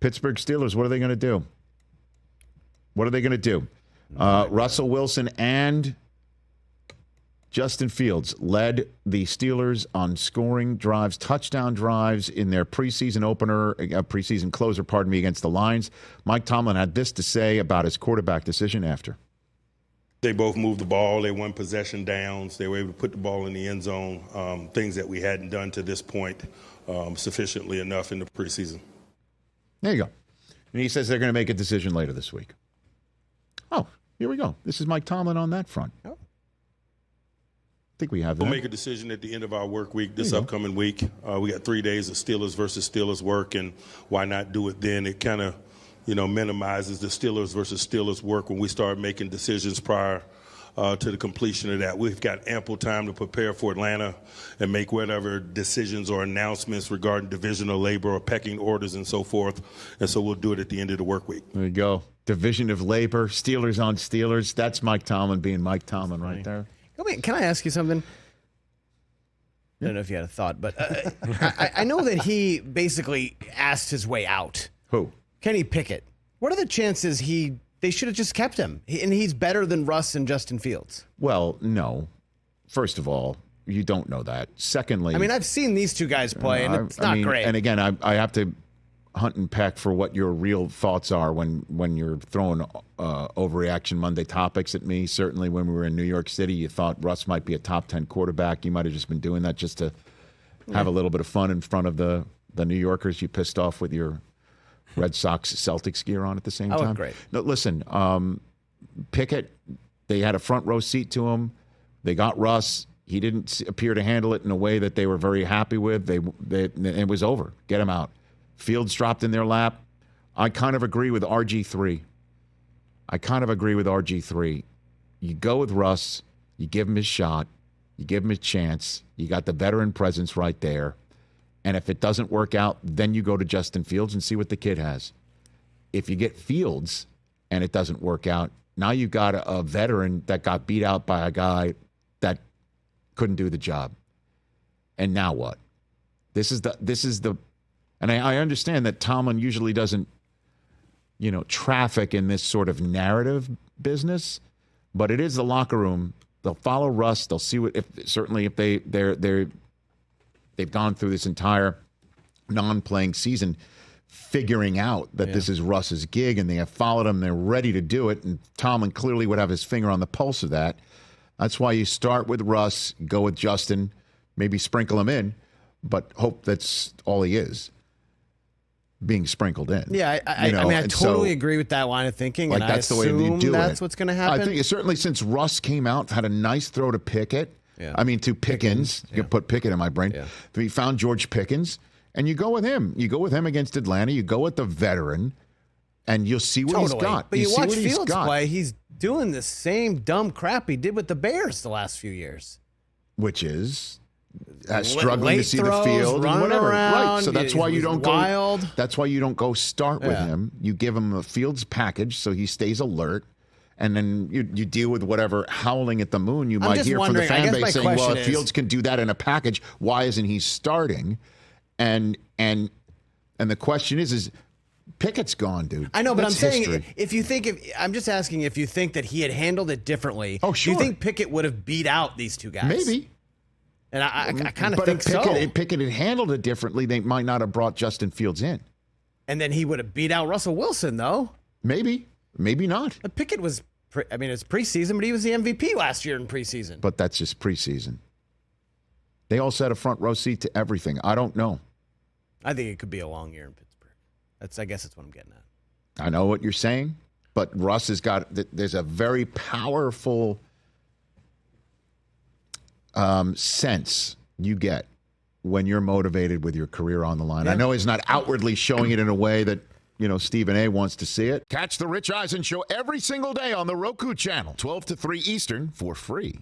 Pittsburgh Steelers, what are they going to do? What are they going to do? Russell Wilson and Justin Fields led the Steelers on scoring drives, touchdown drives in their preseason closer, against the Lions. Mike Tomlin had this to say about his quarterback decision after. They both moved the ball. They won possession downs. They were able to put the ball in the end zone, things that we hadn't done to this point sufficiently enough in the preseason. There you go. And he says they're going to make a decision later this week. Oh, here we go. This is Mike Tomlin on that front. Oh. I think we have that. We'll make a decision at the end of our work week this upcoming week. We got 3 days of Steelers versus Steelers work, and why not do it then? It kind of, minimizes the Steelers versus Steelers work when we start making decisions prior to the completion of that. We've got ample time to prepare for Atlanta and make whatever decisions or announcements regarding divisional labor or pecking orders and so forth. And so we'll do it at the end of the work week. There you go. Division of labor, Steelers on Steelers. That's Mike Tomlin being Mike Tomlin right there. Can I ask you something? I don't know if you had a thought, but I know that he basically asked his way out. Who? Kenny Pickett. What are the chances they should have just kept him? And he's better than Russ and Justin Fields. Well, no. First of all, you don't know that. Secondly, I've seen these two guys play, and it's not great. And again, I have to hunt and peck for what your real thoughts are when you're throwing overreaction Monday topics at me. Certainly when we were in New York City, you thought Russ might be a top 10 quarterback. You might have just been doing that just to have a little bit of fun in front of the New Yorkers you pissed off with your Red Sox Celtics gear on at the same time. Great. No, listen, Pickett, they had a front row seat to him. They got Russ. He didn't appear to handle it in a way that they were very happy with. It was over. Get him out. Fields dropped in their lap. I kind of agree with RG3. You go with Russ. You give him his shot. You give him a chance. You got the veteran presence right there. And if it doesn't work out, then you go to Justin Fields and see what the kid has. If you get Fields and it doesn't work out, now you've got a veteran that got beat out by a guy that couldn't do the job. And now what? This is the and I understand that Tomlin usually doesn't, traffic in this sort of narrative business, but it is the locker room. They'll follow Russ. They'll see if they've gone through this entire non-playing season figuring out that this is Russ's gig, and they have followed him. They're ready to do it, and Tomlin clearly would have his finger on the pulse of that. That's why you start with Russ, go with Justin, maybe sprinkle him in, but hope that's all he is, being sprinkled in. Yeah, I totally agree with that line of thinking. Like, and that's I the way you do that's it. what's going to happen. I think certainly since Russ came out, had a nice throw to Pickett. Yeah. To Pickens. You can put Pickett in my brain. Yeah. He found George Pickens, and you go with him. You go with him against Atlanta. You go with the veteran, and you'll see what he's got. But you watch Fields play, he's doing the same dumb crap he did with the Bears the last few years. Which is struggling to see the field and whatever. Around, right. So that's why you don't wild. go. That's why you don't go start with him. You give him a Fields package so he stays alert. And then you deal with whatever howling at the moon you might hear from the fan base saying, well, if Fields can do that in a package, why isn't he starting? And the question is Pickett's gone, dude. I know, but I'm saying I'm just asking if you think that he had handled it differently. Oh, sure. Do you think Pickett would have beat out these two guys? Maybe. And I kind of think so. But if Pickett had handled it differently, they might not have brought Justin Fields in. And then he would have beat out Russell Wilson, though. Maybe. Maybe not. But Pickett was, it's preseason, but he was the MVP last year in preseason. But that's just preseason. They also had a front row seat to everything. I don't know. I think it could be a long year in Pittsburgh. I guess that's what I'm getting at. I know what you're saying, but Russ has got, there's a very powerful sense you get when you're motivated with your career on the line. Yeah. I know he's not outwardly showing it in a way that, Stephen A. wants to see it. Catch the Rich Eisen Show every single day on the Roku channel, 12 to 3 Eastern, for free.